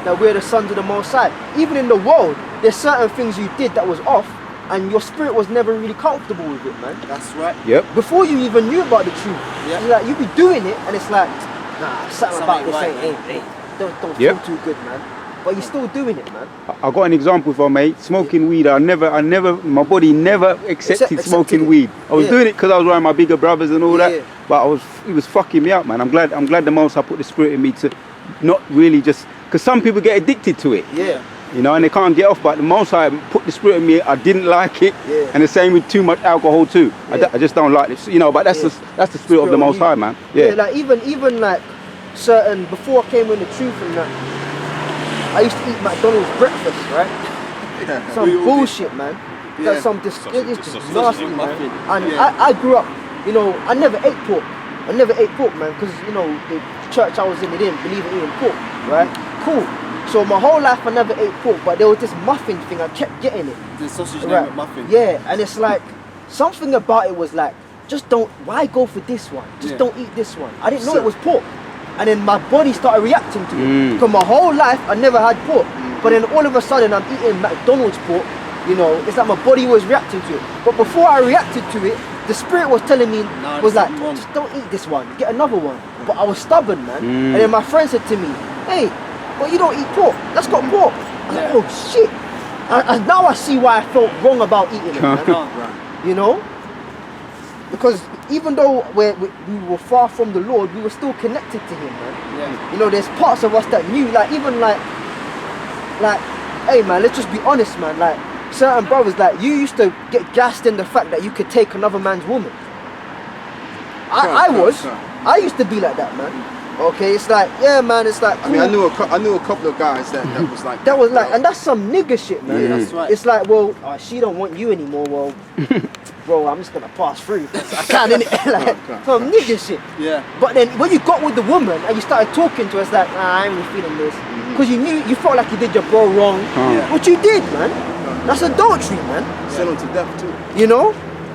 that we're the sons of the Most High. Even in the world, there's certain things you did that was off, and your spirit was never really comfortable with it, man. That's right. Yep. Before you even knew about the truth, Yep. it's like you be doing it, and it's like, nah, something about this right, ain't don't Yep. feel too good, man. But you're still doing it, man. I got an example for mate. Smoking weed. My body never accepted smoking it. weed. I was Yeah. doing it because I was around my bigger brothers and all Yeah. that. But it was fucking me up, man. I'm glad the Most High put the spirit in me to not really just, because some people get addicted to it. Yeah. You know, and they can't get off. But the Most High put the spirit in me. I didn't like it. Yeah. And the same with too much alcohol too. Yeah. I just don't like it. You know, but that's the spirit of the Most High, man. Yeah. Like even like certain, before I came in the truth and that, I used to eat McDonald's breakfast, right? Some bullshit, man. Yeah. That's some it's just nasty, man. And Yeah. I grew up, you know, I never ate pork. I never ate pork, man, because, you know, the church I was in, they didn't believe in eating pork, right? Cool. So my whole life I never ate pork, but there was this muffin thing, I kept getting it. The sausage Right. muffin. Yeah, and it's like, something about it was like, just don't, why go for this one? Just don't eat this one. I didn't know it was pork. And then my body started reacting to it. Because my whole life I never had pork. But then all of a sudden I'm eating McDonald's pork, you know, it's like my body was reacting to it. But before I reacted to it, the spirit was telling me, was like, just don't eat this one, get another one. But I was stubborn, man. And then my friend said to me, hey, but you don't eat pork, that's got pork. I was like, oh shit. And now I see why I felt wrong about eating it, man. You know? Because even though we were far from the Lord, we were still connected to Him, man. Yeah. You know, there's parts of us that knew, like even like, hey man, let's just be honest, man. Like certain brothers, like you used to get gassed in the fact that you could take another man's woman. I used to be like that, man. Okay, it's like, yeah, man, it's like. I mean, I knew a couple of guys that was like. That was like, and that's some nigga shit, man. Yeah, that's right. It's like, well, she don't want you anymore. Well, bro, I'm just gonna pass through. I can't, innit? Like some nigga shit. Yeah. But then when you got with the woman and you started talking to her, it's like, nah, I ain't really feeling this, because you felt like you did your bro wrong. Yeah. What you did, man? That's adultery, man. Send them to death too. You know?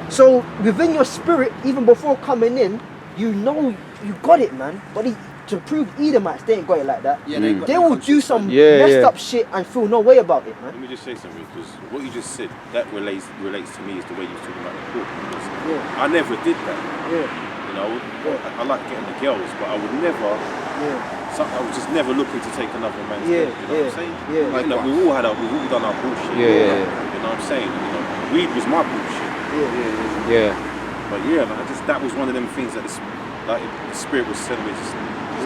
So within your spirit, even before coming in, you know you got it, man. But to prove Edomites, they ain't got it like that. Yeah, they will do some messed up shit and feel no way about it, man. Let me just say something, because what you just said, that relates to me is the way you're talking about the pork. I never did that. You know, I like getting the girls, but I would never. I was just never looking to take another man's girl. You know what I'm saying? Like, you know, we've all done our bullshit. You know what I'm saying? You know, weed was my bullshit. But yeah, man, that was one of them things that the spirit was telling me, just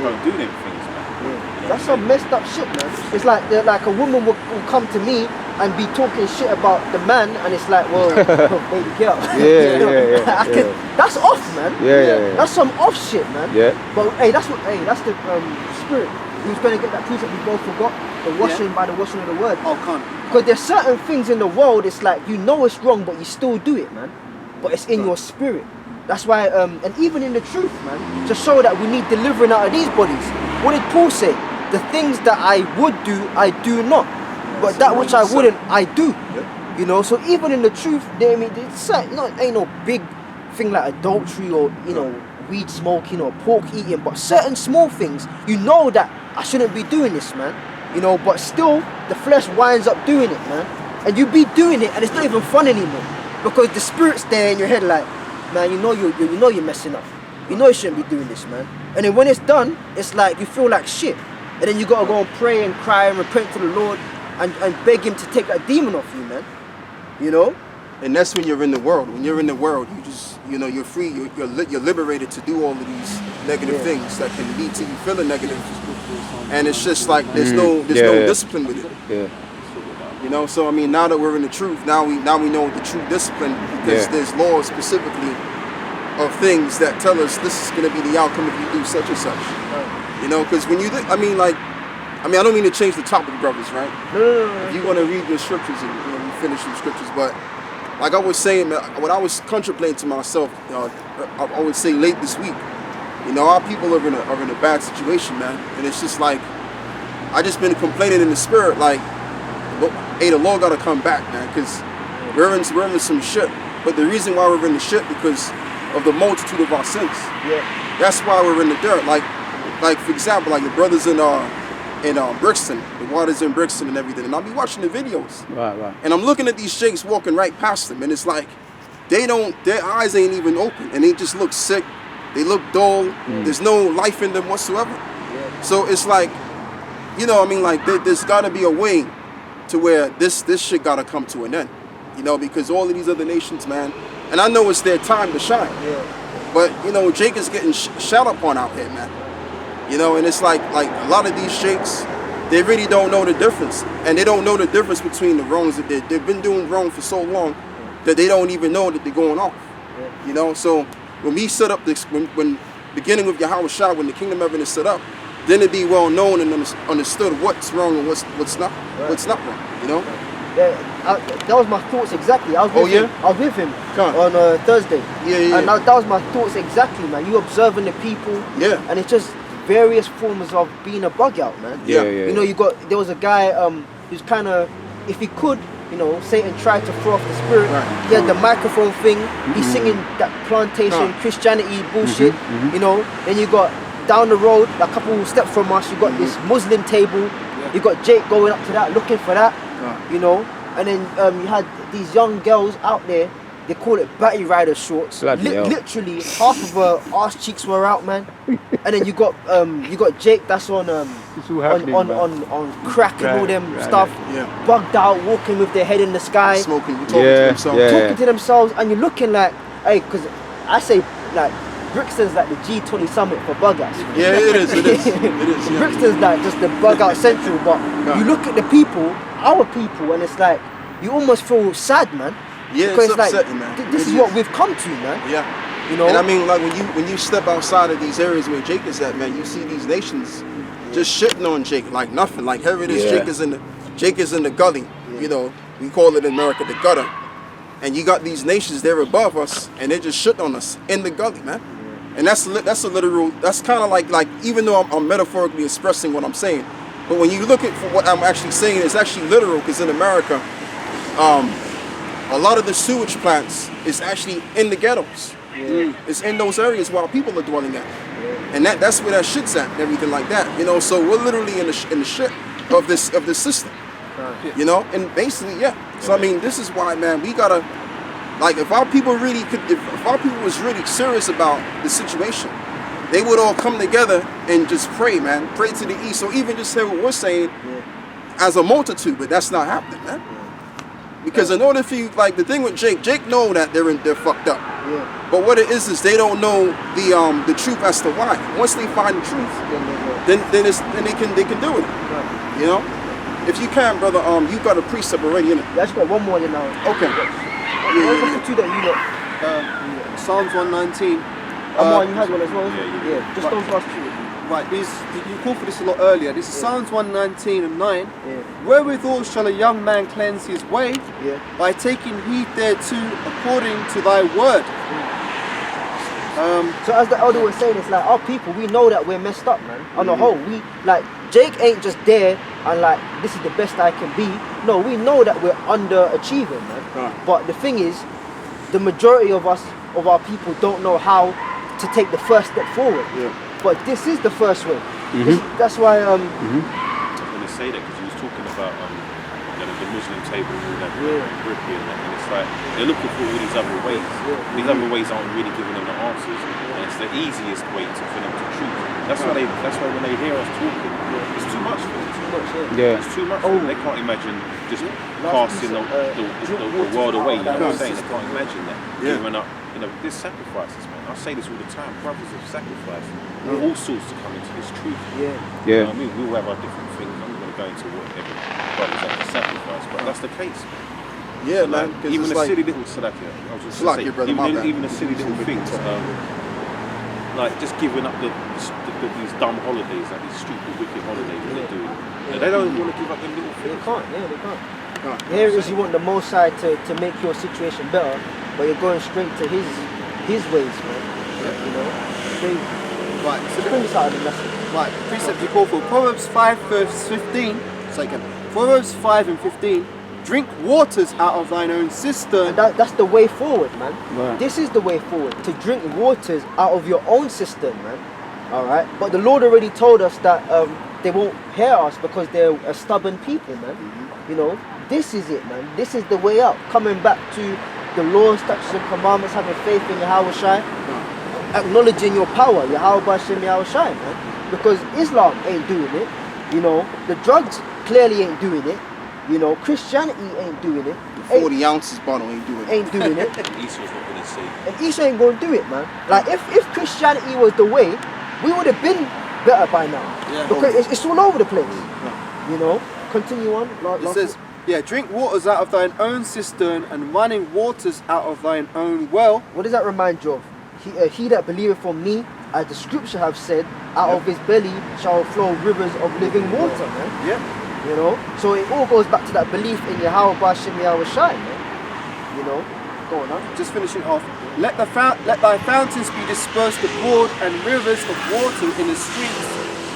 don't do them things, man. You know That's some messed up shit, man. It's like a woman will come to me and be talking shit about the man, and it's like, well, baby girl. That's off, man. That's some off shit, man. But hey, that's the spirit. He was going to get that precept we both forgot, the washing by the washing of the word. Oh, can't. Because there's certain things in the world, it's like, you know it's wrong, but you still do it, man. But it's in your spirit. That's why, and even in the truth, man, to show that we need delivering out of these bodies. What did Paul say? The things that I would do, I do not. But that which I wouldn't, I do. You know, so even in the truth, it's ain't no big thing like adultery or, you know, weed smoking or pork eating, but certain small things, you know that I shouldn't be doing this, man. You know, but still, the flesh winds up doing it, man. And you be doing it, and it's not even fun anymore. Because the spirit's there in your head like, man, you know you're messing up. You know you shouldn't be doing this, man. And then when it's done, it's like you feel like shit. And then you gotta go and pray and cry and repent to the Lord and beg Him to take that demon off you, man. You know? And that's when you're in the world. When you're in the world, you just, you know, you're free. You're liberated to do all of these negative things that can lead to you feeling negative. And it's just like there's no discipline with it. You know, so I mean, now that we're in the truth, now we know the true discipline, because there's laws specifically of things that tell us this is going to be the outcome if you do such and such. You know, because when you, I don't mean to change the topic, brothers, right? No. If you want to read the scriptures and we finish the scriptures, but like I was saying, when I was contemplating to myself, I would say late this week, you know, our people are in a bad situation, man, and it's just like I just been complaining in the spirit, like, hey, the Lord gotta come back, man, because we're in some shit. But the reason why we're in the shit because of the multitude of our sins. That's why we're in the dirt. Like for example, like the brothers in Brixton, the waters in Brixton and everything, and I'll be watching the videos. Right. And I'm looking at these sheikhs walking right past them, and it's like their eyes ain't even open, and they just look sick. They look dull. There's no life in them whatsoever. Yeah. So it's like, you know, I mean, like there's got to be a way to where this shit got to come to an end, you know, because all of these other nations, man, and I know it's their time to shine. Yeah. But you know, Jake is getting shot up on out here, man. You know, and it's like a lot of these sheikhs, they really don't know the difference, and they don't know the difference between the wrongs that they've been doing wrong for so long that they don't even know that they're going off. Yeah. You know, so when we set up this, when beginning with Yahawah, when the kingdom of heaven is set up, then it'd be well known and understood what's wrong and what's not wrong. You know. Yeah, that was my thoughts exactly. I was with him on Thursday. Yeah. And that was my thoughts exactly, man. You observing the people. Yeah. And it's just various forms of being a bug out, man. Yeah. You know, there was a guy who's kind of, if he could, you know, Satan tried to throw off the spirit. Right. He had the microphone thing. He's singing that plantation Christianity bullshit. You know. Then you got down the road, a couple steps from us, you got this Muslim table. Yeah. You got Jake going up to that, looking for that. You know. And then you had these young girls out there. They call it batty rider shorts. Literally half of her ass cheeks were out, man. And then you got Jake that's on crack and all them stuff. Yeah. Bugged out, walking with their head in the sky, smoking, talking to themselves, and you're looking like, hey, because I say like Brixton's like the G20 summit for bug outs. Yeah, it is. Yeah. Brixton's like just the bug out central, but you look at the people, our people, and it's like you almost feel sad, man. Yeah, because it's upsetting, like, man. This is what we've come to, man. Yeah. You know? And I mean, like when you step outside of these areas where Jake is at, man, you see these nations just shitting on Jake like nothing. Like here it is, Jake is in the gully. Yeah. You know, we call it in America the gutter. And you got these nations there above us, and they just shit on us in the gully, man. And that's a literal. That's kind of like even though I'm metaphorically expressing what I'm saying, but when you look at for what I'm actually saying, it's actually literal, because in America, a lot of the sewage plants is actually in the ghettos. Yeah. It's in those areas while people are dwelling at, and that's where that shit's at and everything like that. You know, so we're literally in the shit of this system. You know, and basically, So I mean, this is why, man, we gotta, like, if our people was really serious about the situation, they would all come together and just pray, man. Pray to the east. So even just say what we're saying as a multitude, but that's not happening, man. Because in order for you, like the thing with Jake know that they're fucked up. Yeah. But what it is they don't know the truth as to why. Once they find the truth, then they can do it. Right. You know? If you can, brother, you got a precept already in it. Yeah, I just got one more now. Okay. What's the two that you got? Psalms 119. You had one as well, isn't it? Yeah. Just those last two. Right, you called for this a lot earlier. This is Psalms 119 and 9. Yeah. Wherewithal shall a young man cleanse his way? Yeah. By taking heed thereto according to thy word. So as the elder was saying, it's like our people, we know that we're messed up, man. On the whole, we like Jake ain't just there and like this is the best I can be. No, we know that we're underachieving, man. Right. But the thing is, the majority of our people don't know how to take the first step forward. Yeah. But this is the first way. That's why. I was going to say that because he was talking about the Muslim table and all that, Caribbean, and it's like they're looking for all these other ways. These other ways aren't really giving them the answers, and it's the easiest way for them to choose. That's why when they hear us talking, it's too much for them. It's too much. They can't imagine just casting the world away. You know what I'm saying? They can't imagine that giving up. You know, there's sacrifices, man. I say this all the time. Brothers have sacrificed all sorts to come into this truth. You know what I mean? We all have our different things. I'm not going to go into whatever brothers have to sacrifice, but that's the case. Yeah, man. Even the silly little even the silly little things, like just giving up these dumb holidays, like these stupid, wicked holidays that they're doing. They don't want to give up them little things. They can't. Here is you want the Most High to make your situation better, but you're going straight to his ways, man. You know? Right, so bring this out of the lesson. Right, precept we call for Proverbs 5 verse 15. Second. Proverbs 5 and 15. Drink waters out of thine own cistern. And that's the way forward, man. Right. This is the way forward. To drink waters out of your own cistern, man. Alright? But the Lord already told us that they won't hear us because they're a stubborn people, man. You know, this is it, man. This is the way out. Coming back to the laws, statutes, and commandments, having faith in Yahawashi, acknowledging your power, Yahawah Bahasham Yahawashi, man. Because Islam ain't doing it. You know, the drugs clearly ain't doing it. You know, Christianity ain't doing it. 40 ounces bottle ain't doing it. Ain't doing it. Esau's not gonna say. And Esau ain't gonna do it, man. Like if Christianity was the way, we would have been better by now. Yeah. Because it's all over the place. You know. Continue on. It says, yeah, drink waters out of thine own cistern, and running waters out of thine own well. What does that remind you of? He that believeth on me, as the scripture have said, out of his belly shall flow rivers of living water, man. Yeah. You know, so it all goes back to that belief in Yahawah Bahasham Yahawashi, man. You know, go on now. Just finishing off. Let thy fountains be dispersed abroad, and rivers of water in the streets.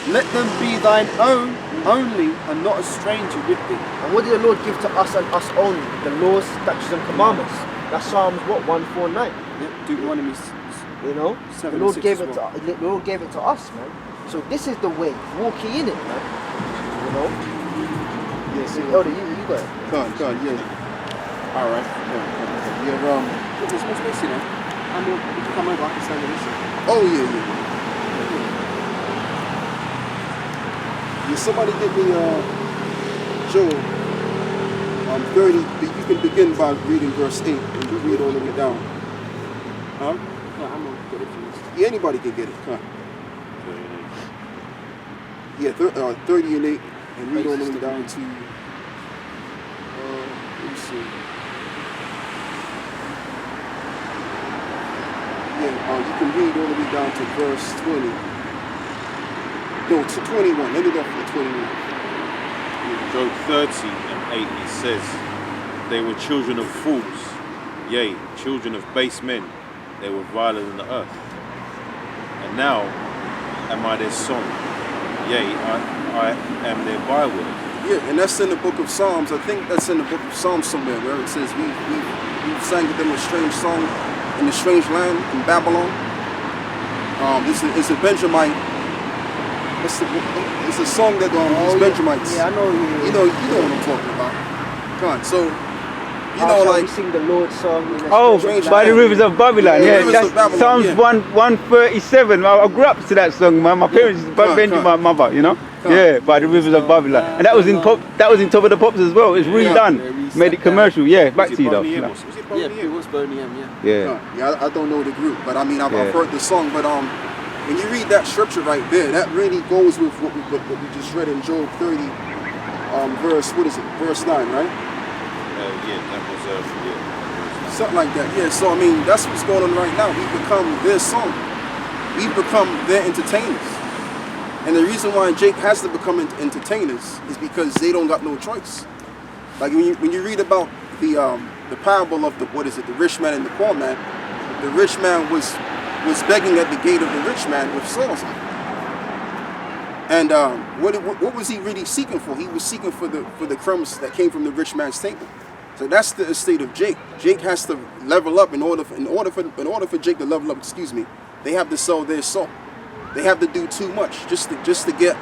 Let them be thine own only, and not a stranger with thee. And what did the Lord give to us and us only? The laws, statutes, and commandments. That's Psalms what 149. Yep, Deuteronomy. You know, the 7 and Lord 6 gave as it well. to the Lord gave it to us, man. So this is the way. Walk ye in it, man. You know. Yeah, see, Elder, you got it. God, yeah. All right. Yeah, It's more space, you know. And we can come over, I can stand and listen. oh yeah. Yeah, somebody give me Joel 30. You can begin by reading verse 8 and you read all the way down. Huh? Yeah, I'm gonna get it for you. Yeah, anybody can get it. Huh? Yeah, 30 and 8 and read all the way down to let me see. Yeah, you can read all the way down to verse 20. No, to 21. Let me go for 21. Job 30 and 8, it says, they were children of fools, yea, children of base men, they were viler than the earth. And now am I their song, yea, I am their byword. Yeah, and that's in the book of Psalms. I think that's in the book of Psalms somewhere where it says we sang to them a strange song in the strange land in Babylon. It's a Benjamite. It's a song that these Benjamites. Yeah, I know you. You know what I'm talking about. Come on, so you know, shall like we sing the Lord's song. In a Oh, strange by the land? rivers of Babylon. Yeah, Yeah, rivers that's of Babylon, Psalms yeah. 137. I grew up to that song, man. My parents, Benjamin, my mother, you know. Yeah, by the rivers of Babylon, and that was in Top of the Pops as well. It's redone, made it commercial. Yeah, back to you though. Was it Yeah, Boney it was Birmingham, yeah. Yeah. yeah, I don't know the group, but I mean I've Yeah. heard the song. But when you read that scripture right there, that really goes with what we just read in Job 30, verse 9, right? Yeah, that was yeah. Something like that. Yeah. So I mean that's what's going on right now. We've become their song. We've become their entertainers. And the reason why Jake has to become entertainers is because they don't got no choice. Like when you read about the parable of the rich man and the poor man, the rich man was begging at the gate of the rich man with sores on. And what was he really seeking for? He was seeking for the crumbs that came from the rich man's table. So that's the estate of Jake. Jake has to level up in order for Jake to level up. Excuse me. They have to sell their soul. They have to do too much just to get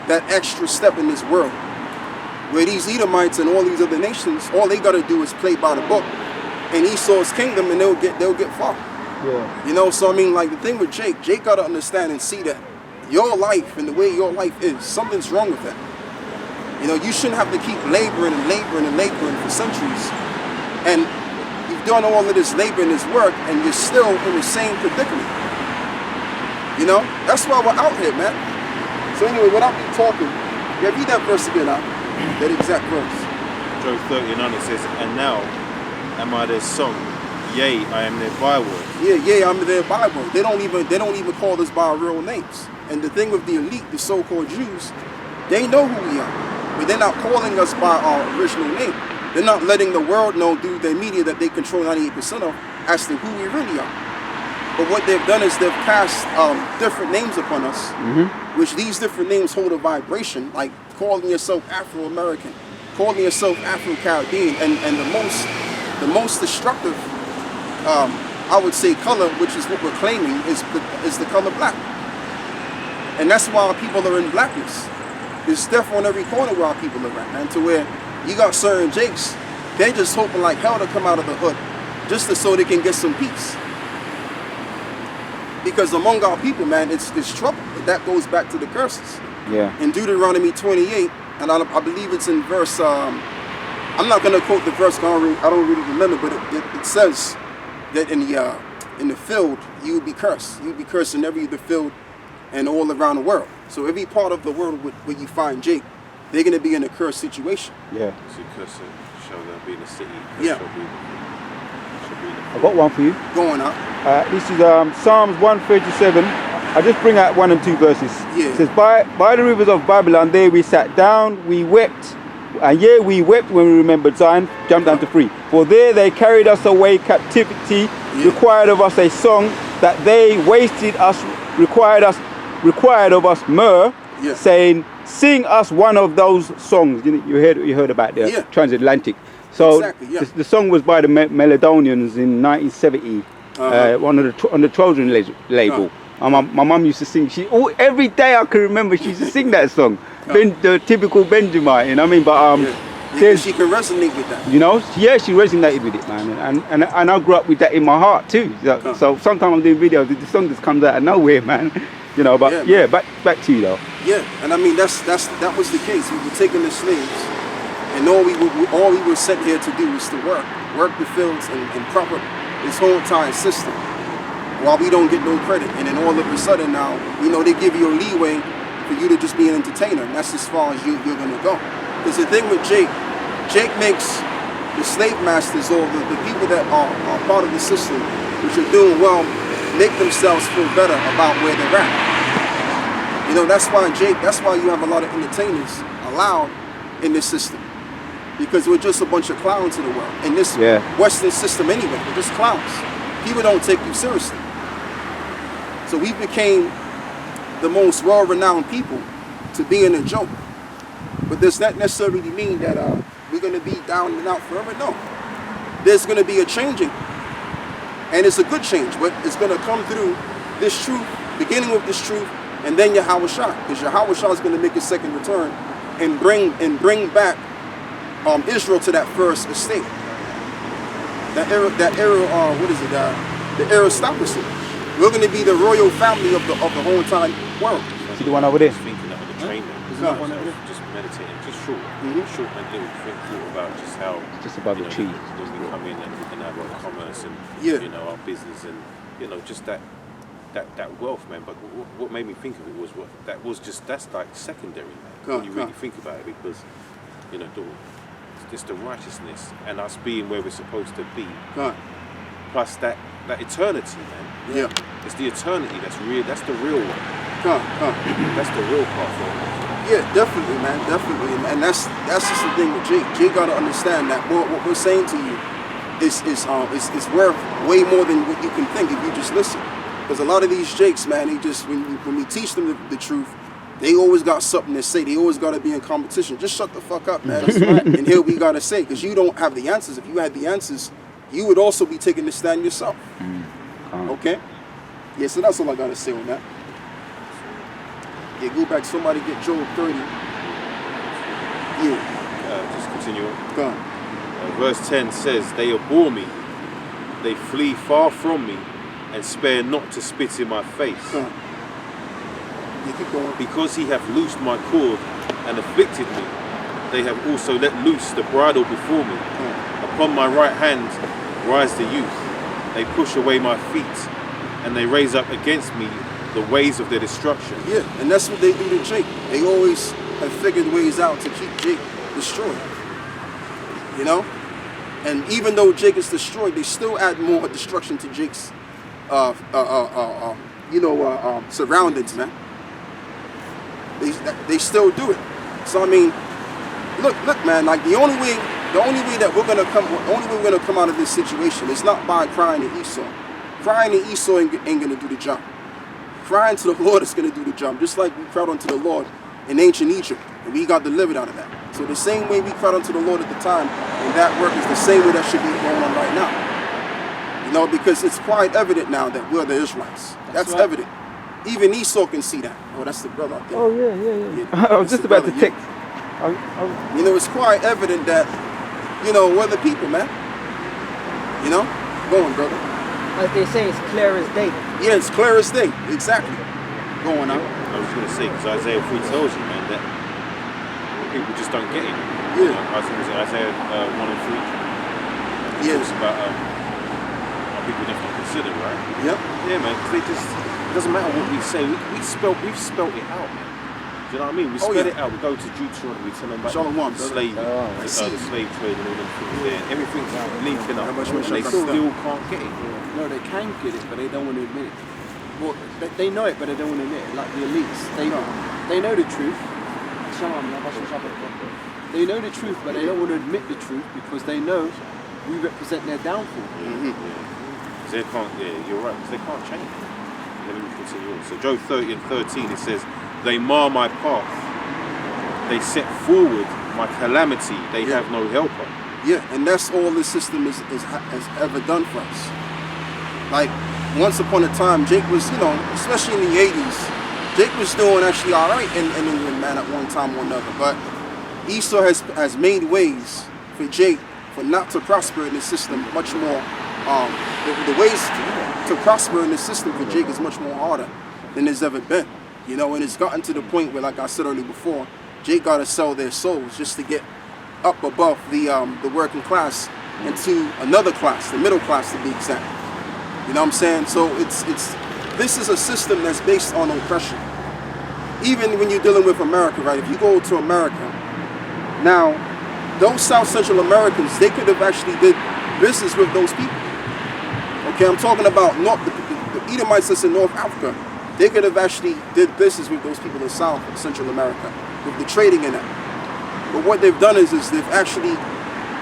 that extra step in this world. Where these Edomites and all these other nations, all they gotta do is play by the book, and Esau's kingdom, and they'll get far. Yeah. You know, so I mean, like the thing with Jake gotta understand and see that your life and the way your life is, something's wrong with that. You know, you shouldn't have to keep laboring for centuries, and you've done all of this labor and this work, and you're still in the same predicament. You know, that's why we're out here, man. So anyway, without me talking, yeah, read that verse again out. That exact verse. Job 39, it says, and now am I their song, yea, I am their byword. Yeah, I'm their Bible. They don't even call us by our real names. And the thing with the elite, the so-called Jews, they know who we are, but they're not calling us by our original name. They're not letting the world know through their media that they control 98% of as to who we really are. But what they've done is they've cast different names upon us, which these different names hold a vibration, like calling yourself Afro-American, calling yourself Afro-Caribbean, and the most destructive, I would say, color, which is what we're claiming, is the color black. And that's why people are in blackness. There's death on every corner where our people are at, man. To where you got certain Jakes, they're just hoping like hell to come out of the hood, just so they can get some peace. Because among our people, man, it's trouble. But that goes back to the curses. Yeah. In Deuteronomy 28, and I believe it's in verse. I'm not gonna quote the verse. I don't really remember, but it says that in the field you would be cursed. You would be cursed in every other field and all around the world. So every part of the world where you find Jake, they're gonna be in a cursed situation. Yeah. So cursed shall there be in the city. Yeah. I've got one for you. Going up. This is Psalms 137. I just bring out 1 and 2 verses. Yeah. It says, by the rivers of Babylon, there we sat down, we wept, and yea, we wept when we remembered Zion. Jump down to 3. For there they carried us away captivity, required of us a song, that they wasted us, required of us myrrh, saying, sing us one of those songs. You heard about the transatlantic. So exactly, the song was by the Melodonians in 1970, on the Trojan label. My mum used to sing. Every day I can remember she used to sing that song. The typical Benjamin, you know what I mean? But she can resonate with that. You know, yeah, she resonated with it, man. And I grew up with that in my heart too. So sometimes I'm doing videos, the song just comes out of nowhere, man. You know, but yeah, back to you though. Yeah, and I mean that was the case. We were taking the slaves, and all we were sent here to do was to work the fields and proper this whole entire system. While we don't get no credit, and then all of a sudden now, they give you a leeway for you to just be an entertainer, and that's as far as you're gonna go. Because the thing with Jake makes the slave masters or the people that are part of the system, which are doing well, make themselves feel better about where they're at. That's why you have a lot of entertainers allowed in this system. Because we're just a bunch of clowns in the world. In this Western system anyway, we're just clowns. People don't take you seriously. So we became the most well-renowned people to be in a joke. But does that necessarily mean that we're going to be down and out forever? No. There's going to be a changing. And it's a good change, but it's going to come through this truth, beginning with this truth, and then Yahawah. Because Yahawah is going to make a second return and bring back Israel to that first estate. That era, the aristocracy. We're going to be the royal family of the whole entire world. See the one over there? Just thinking of the training. Just meditating, just short and little thought about just how just above the tree. When we come in and we can have our commerce and our business and just that wealth, man. But what made me think of it was that's like secondary, man. When you really think about it, because it's the righteousness and us being where we're supposed to be, plus that eternity, man. Yeah, it's the eternity that's real. That's the real one. That's the real part for it. Yeah, definitely, man, definitely, and that's just the thing with Jake. Jake got to understand that what we're saying to you is worth way more than what you can think if you just listen. Because a lot of these Jakes, man, they just when we teach them the truth, they always got something to say. They always got to be in competition. Just shut the fuck up, man. And here we got to say, because you don't have the answers. If you had the answers, you would also be taking the stand yourself. Okay? Yeah, so that's all I got to say on that. Yeah, go back. Somebody get Job 30. Yeah. Just continue on. Go on. Verse 10 says, they abhor me. They flee far from me and spare not to spit in my face. You keep going. Because he hath loosed my cord and afflicted me, they have also let loose the bridle before me. Upon my right hand rise the youth. They push away my feet, and they raise up against me the ways of their destruction. Yeah, and that's what they do to Jake. They always have figured ways out to keep Jake destroyed. And even though Jake is destroyed, they still add more destruction to Jake's surroundings, man. They still do it. So I mean, look, man. Like the only way that we're gonna come out of this situation is not by crying to Esau. Crying to Esau ain't gonna do the job. Crying to the Lord is gonna do the job. Just like we cried unto the Lord in ancient Egypt, and we got delivered out of that. So the same way we cried unto the Lord at the time, and that work is the same way that should be going on right now. Because it's quite evident now that we're the Israelites. That's right. Evident. Even Esau can see that. Oh, that's the brother out there. Oh yeah. I was just about to text. You know, it's quite evident that, you know, we're the people, man. You know? Go on, brother. As they say, it's clear as day. Yeah, it's clear as day. Exactly. Go on now. I was going to say, because Isaiah 3 tells you, man, that people just don't get it. Yeah. You know, I was going to say Isaiah 1 and 3. Yeah. Talks about how people have to consider, right? Yep. Yeah, man, because they just, it doesn't matter what we say. We've spelt it out, man. Do you know what I mean? We spell it out. We go to Deuteronomy, we tell them about the slave trade and all them things there. Everything's linking up. And they still can't get it. No, they can get it, but they don't want to admit it. Well, they know it, but they don't want to admit it. Like the elites, they know the truth. They know the truth, but they don't want to admit the truth because they know we represent their downfall. Because they can't. Yeah, you're right. Because they can't change. Let me continue on. So Job 30 and 13, it says, "They mar my path. They set forward my calamity. They have no helper." Yeah, and that's all the system has ever done for us. Like, once upon a time, Jake was, you know, especially in the 80s, Jake was doing actually all right in England, man, at one time or another. But Esau has made ways for Jake for not to prosper in the system much more. The ways to prosper in the system for Jake is much more harder than there's ever been. You know, and it's gotten to the point where, like I said earlier before, Jake got to sell their souls just to get up above the working class into another class, the middle class to be exact. You know what I'm saying? So this is a system that's based on oppression. Even when you're dealing with America, right? If you go to America, now those South Central Americans, they could have actually did business with those people. Okay, I'm talking about the Edomites that's in North Africa. They could have actually did business with those people in South Central America, with the trading in it. But what they've done is they've actually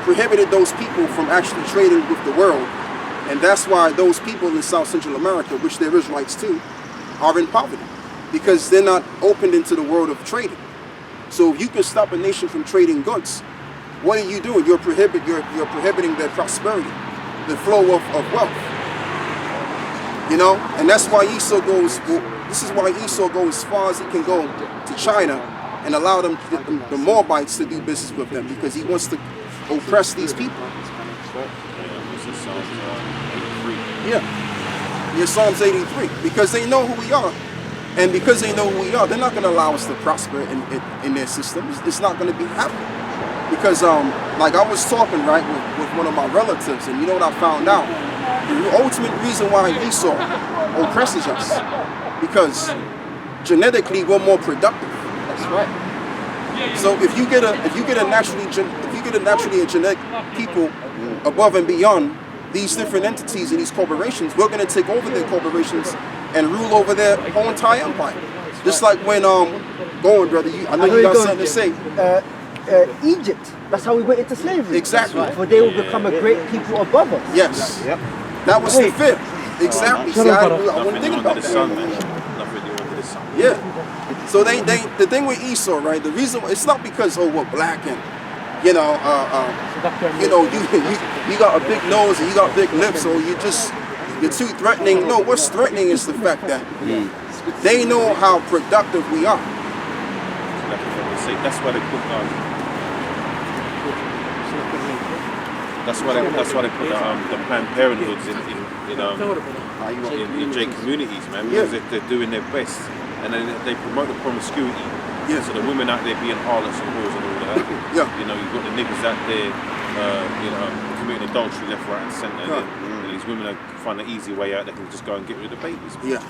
prohibited those people from actually trading with the world. And that's why those people in South Central America, which they're Israelites too, are in poverty. Because they're not opened into the world of trading. So if you can stop a nation from trading goods, what are you doing? You're prohibiting their prosperity, the flow of wealth. You know, and that's why Esau goes. This is why Esau goes as far as he can go to China and allow them, the Moabites, to do business with them because he wants to oppress these people. Yeah, Psalms 83. Because they know who we are, and because they know who we are, they're not going to allow us to prosper in their systems. It's not going to be happening. Because like I was talking with one of my relatives, and you know what I found out? The ultimate reason why Esau oppresses us, because genetically we're more productive. That's right. So if you get a naturally a genetic people above and beyond these different entities and these corporations, we're going to take over their corporations and rule over their whole entire empire. Just like when go on, brother. I know you got something to say. Egypt. That's how we went into slavery. Exactly. For they will become a great people above us. Yes. Yep. That was the fifth. Exactly. See, I wasn't thinking about that. Yeah. So the thing with Esau, right? The reason it's not because we're black and you got a big nose and you got big lips, so you're too threatening. No, what's threatening is the fact that they know how productive we are. That's why they put That's why they put the Planned Parenthoods in J communities, man. Because they're doing their best, and then they promote the promiscuity. Yeah. So the women out there being harlots and whores and all that. Yeah. You know, you've got the niggas out there, committing adultery left, right, and centre. And these women find an easy way out. They can just go and get rid of babies. Yeah.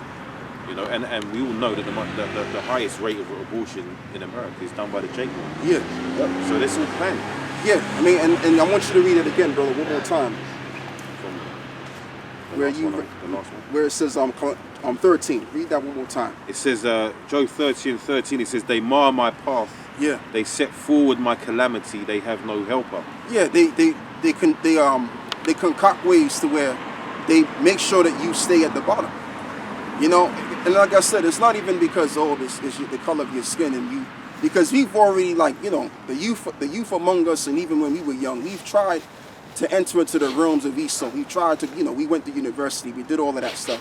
You know, and we all know that the highest rate of abortion in America is done by the J group. Yeah. Yep. So this is all planned. Yeah. I mean, and I want you to read it again, brother, one more time. Where it says 13. Read that one more time. It says Job 30 and 13. It says they mar my path. Yeah. They set forward my calamity. They have no helper. Yeah. They concoct ways to where they make sure that you stay at the bottom. You know, and like I said, it's not even because this is the color of your skin and you, because we've already the youth among us, and even when we were young, we've tried to enter into the realms of Esau. We tried to, we went to university, we did all of that stuff.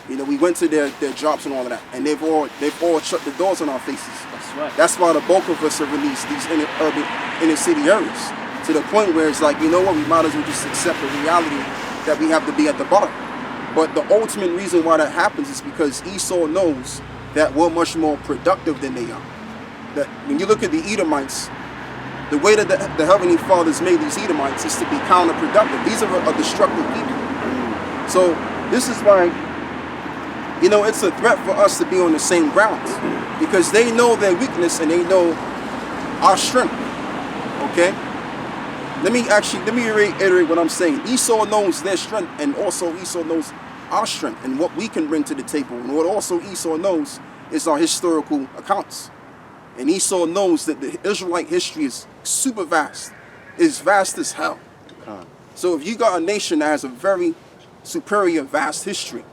You know, we went to their jobs and all of that, and they've all shut the doors on our faces. That's right. That's why the bulk of us have released these inner city areas, to the point where it's like, you know what, we might as well just accept the reality that we have to be at the bottom. But the ultimate reason why that happens is because Esau knows that we're much more productive than they are. That when you look at the Edomites, the way that the Heavenly Fathers made these Edomites is to be counterproductive. These are a destructive people. So this is why, you know, it's a threat for us to be on the same grounds, because they know their weakness and they know our strength. Okay? Let me reiterate what I'm saying. Esau knows their strength, and also Esau knows our strength and what we can bring to the table. And what also Esau knows is our historical accounts. And Esau knows that the Israelite history is super vast. It's vast as hell. So if you got a nation that has a very superior, vast history,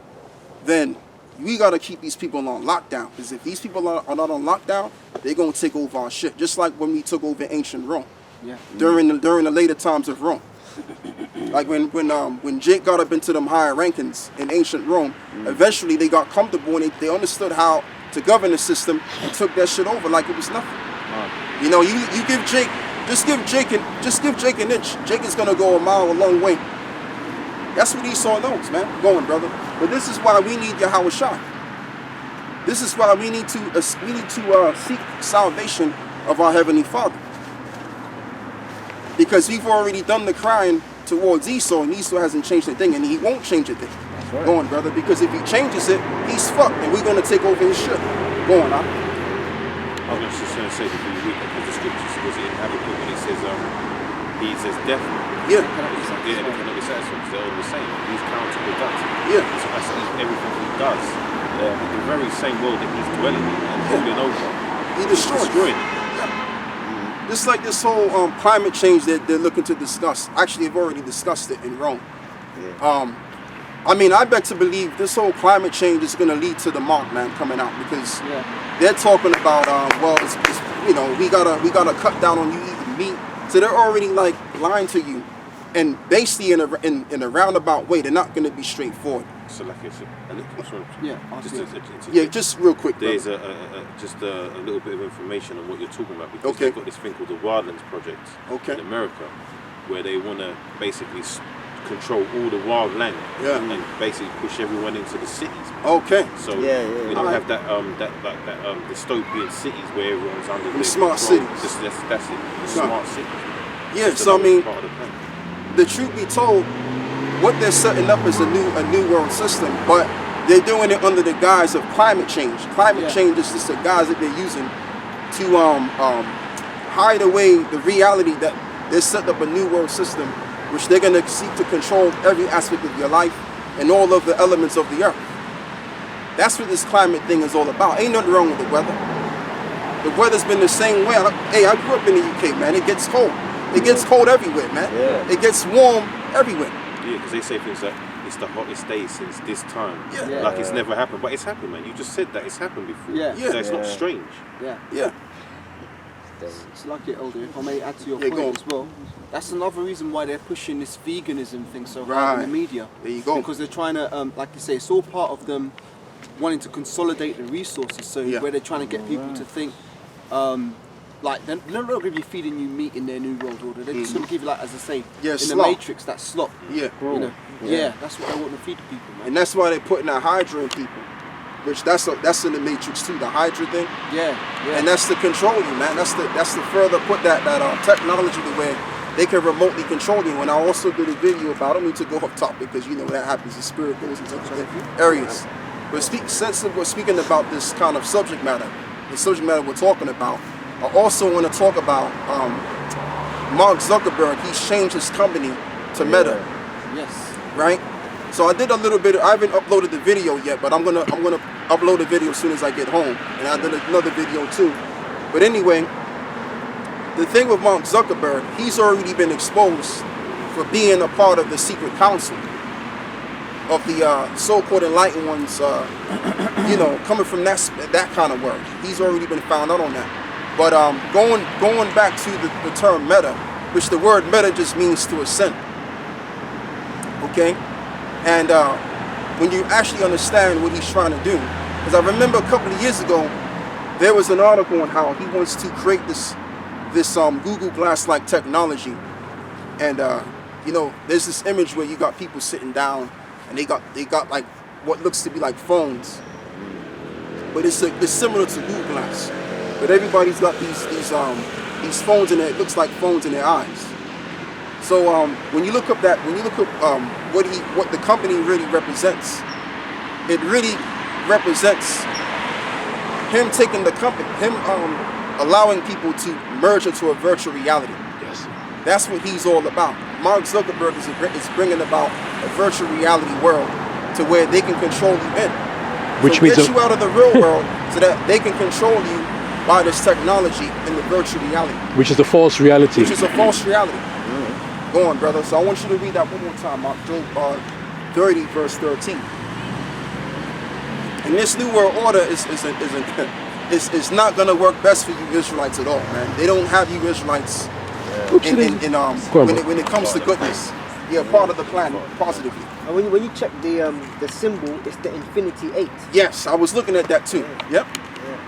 then we got to keep these people on lockdown. Because if these people are not on lockdown, they're going to take over our shit. Just like when we took over ancient Rome. Yeah. During the later times of Rome. Like when Jake got up into them higher rankings in ancient Rome, eventually they got comfortable and they understood how to govern the system and took that shit over like it was nothing. You know, you give Jake, just give Jake an inch. Jake is gonna go a long way. That's what Esau knows, man. Go on, brother. But this is why we need Yahawah. This is why we need to seek salvation of our Heavenly Father. Because we've already done the crying towards Esau, and Esau hasn't changed a thing, and he won't change a thing. Right. Go on, brother, because if he changes it, he's fucked, and we're going to take over his shit. Go on, I was just going to say, before you read the scriptures, was it in Habakkuk when it says, he says death? Yeah. They cannot be satisfied, they're all the same. He's counterproductive. Yeah. So that's everything he does. The very same world that he's dwelling in and ruling over. He destroyed it. Just like this whole climate change that they're looking to discuss. Actually, they've already discussed it in Rome. Yeah. I mean, I bet to believe this whole climate change is going to lead to the mark, man, coming out, because they're talking about, well, it's, you know, we gotta cut down on you eating meat. So they're already like lying to you, and basically in a roundabout way, they're not going to be straightforward. So like it's just real quick. There's just a little bit of information on what you're talking about, because they've got this thing called the Wildlands Project in America, where they want to basically control all the wild land and basically push everyone into the cities. Okay. So we don't have that dystopian cities where everyone's under the smart control. cities. That's it. The smart cities. Yeah. That's so I mean, the truth be told, what they're setting up is a new world system, but they're doing it under the guise of climate change. Climate change is just the guise that they're using to hide away the reality that they set up a new world system, which they're going to seek to control every aspect of your life and all of the elements of the earth. That's what this climate thing is all about. Ain't nothing wrong with the weather. The weather's been the same way. Hey, I grew up in the UK, man. It gets cold. It gets cold everywhere, man. Yeah. It gets warm everywhere. Yeah, because they say things like, it's the hottest day since this time. Yeah. Like it's never happened. But it's happened, man. You just said that it's happened before. Yeah. So it's not strange. Yeah. It's like it, Elder, if I may add to your point as well. That's another reason why they're pushing this veganism thing so hard in the media. There you go. Because they're trying to, like you say, it's all part of them wanting to consolidate the resources. So where they're trying to get people to think, like they're not going to be feeding you meat in their new world order. They're just going to give you, like, as I say, in slop. the Matrix, that slop. Yeah. You know? Yeah, that's what they want to feed people, man. And that's why they're putting that Hydra in people. Which that's in the Matrix too, the Hydra thing. Yeah. And that's to control you, man. That's to further put that technology to where they can remotely control you. And I also did a video about, I don't need to go off topic because you know that happens, the spirit goes into other areas. But since we're speaking about this kind of subject matter, the subject matter we're talking about, I also want to talk about Mark Zuckerberg. He's changed his company to Meta. Yes. Right? So I did a little bit. I haven't uploaded the video yet, but I'm gonna upload the video as soon as I get home. And I did another video too. But anyway, the thing with Mark Zuckerberg, he's already been exposed for being a part of the secret council of the so-called enlightened ones. You know, coming from that kind of work. He's already been found out on that. But going back to the term meta, which the word meta just means to ascend. Okay. And when you actually understand what he's trying to do. Because I remember a couple of years ago, there was an article on how he wants to create this Google Glass-like technology, and you know, there's this image where you got people sitting down, and they got like what looks to be like phones, but it's similar to Google Glass, but everybody's got these phones in there. It looks like phones in their eyes. So when you look up what the company really represents, it really represents him taking the company, allowing people to merge into a virtual reality. Yes. That's what he's all about. Mark Zuckerberg is bringing about a virtual reality world to where they can control you in. Which so means get you out of the real world so that they can control you by this technology in the virtual reality. Which is a false reality. Which is a false reality. Go on, brother. So I want you to read that one more time, Mark. Job 30, verse 13. And this new world order is not going to work best for you Israelites at all, man. They don't have you Israelites when it comes to goodness. You're part of the plan positively. And when you check the symbol, it's the infinity 8. Yes, I was looking at that too. Yep.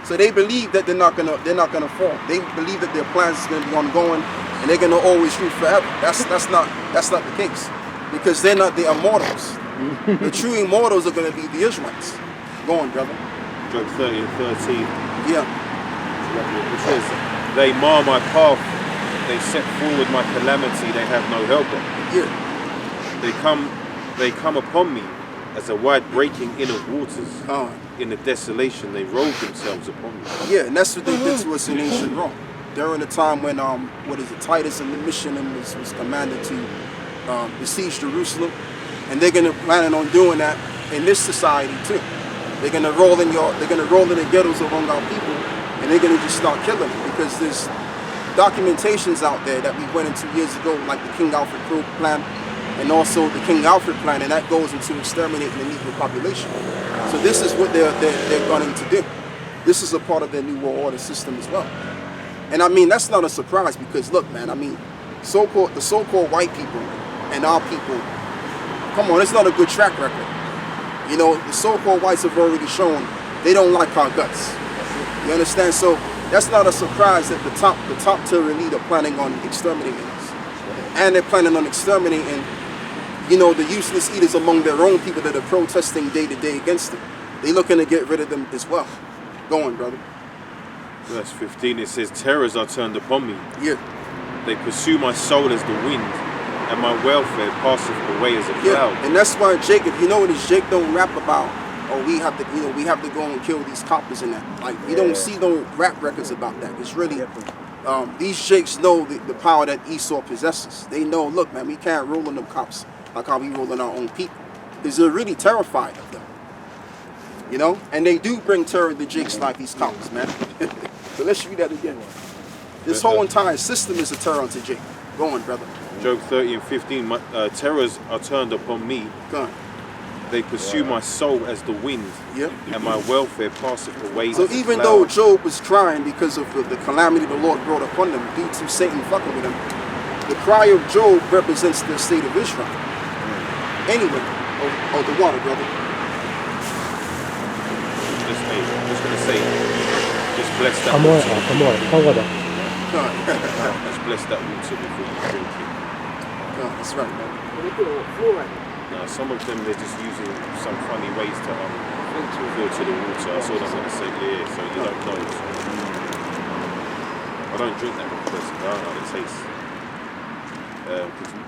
So they believe that they're not gonna fall. They believe that their plans is gonna be ongoing and they're gonna always rule forever. That's not the case, because they're not the immortals. The true immortals are gonna be the Israelites. Go on, brother. Job 30 and 13. Yeah. It says, they mar my path, they set forward my calamity, they have no helper. Yeah. They come upon me as a wide breaking in of waters. In the desolation, they rolled themselves upon me. Yeah, and that's what they did to us in ancient Rome. During the time when Titus and Domitian was commanded to besiege Jerusalem, and they're gonna planning on doing that in this society too. They're gonna roll in the ghettos among our people, and they're gonna just start killing them, because there's documentations out there that we went into years ago, like the King Alfred plan, and also the King Alfred plan, and that goes into exterminating the Negro population. So this is what they're going to do. This is a part of their New World Order system as well. And I mean, that's not a surprise, because look, man, I mean, the so-called white people and our people, come on, it's not a good track record. You know, the so-called whites have already shown they don't like our guts. You understand? So that's not a surprise that the top tier elite are planning on exterminating us. And they're planning on exterminating, you know, the useless eaters among their own people that are protesting day to day against them. They're looking to get rid of them as well. Go on, brother. Verse 15, it says, terrors are turned upon me. Yeah. They pursue my soul as the wind, and my welfare passeth away as a cloud. And that's why Jacob, you know, this Jake don't rap about, oh, we have to go and kill these coppers and that. Like, you don't see no rap records about that. It's really, these Jakes know the power that Esau possesses. They know, look, man, we can't roll on them cops like how we roll on our own people, because they're really terrified of them. You know, and they do bring terror to Jakes like these cops, man. So let's read that again. This whole entire system is a terror to Jake. Go on, brother. Job 30 and 15, terrors are turned upon me. Go on. They pursue my soul as the wind, and my welfare passeth away. So even though Job was crying because of the calamity the Lord brought upon them due to Satan fucking with him, the cry of Job represents the state of Israel. Anyway, the water, brother. Just gonna say, just bless that Amor. Just bless that water before you drink it. That's right, man. Now, some of them, they're just using some funny ways to filter the water. That's all I'm going to say. Yeah, so you don't know. I don't drink that because I don't know how it tastes.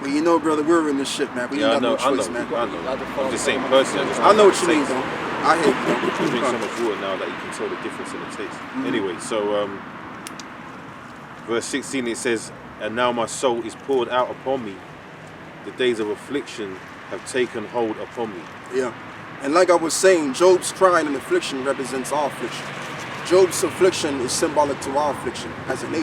Well, you know, brother, we're in this shit, man. We ain't got no choice, man. I know. I'm just saying personally. I know what you mean, though. I hear you. You drink so much water now that you can tell the difference in the taste. Anyway, so verse 16, it says, and now my soul is poured out upon me. The days of affliction have taken hold upon me. Yeah. And like I was saying, Job's crying and affliction represents our affliction. Job's affliction is symbolic to our affliction as a nation.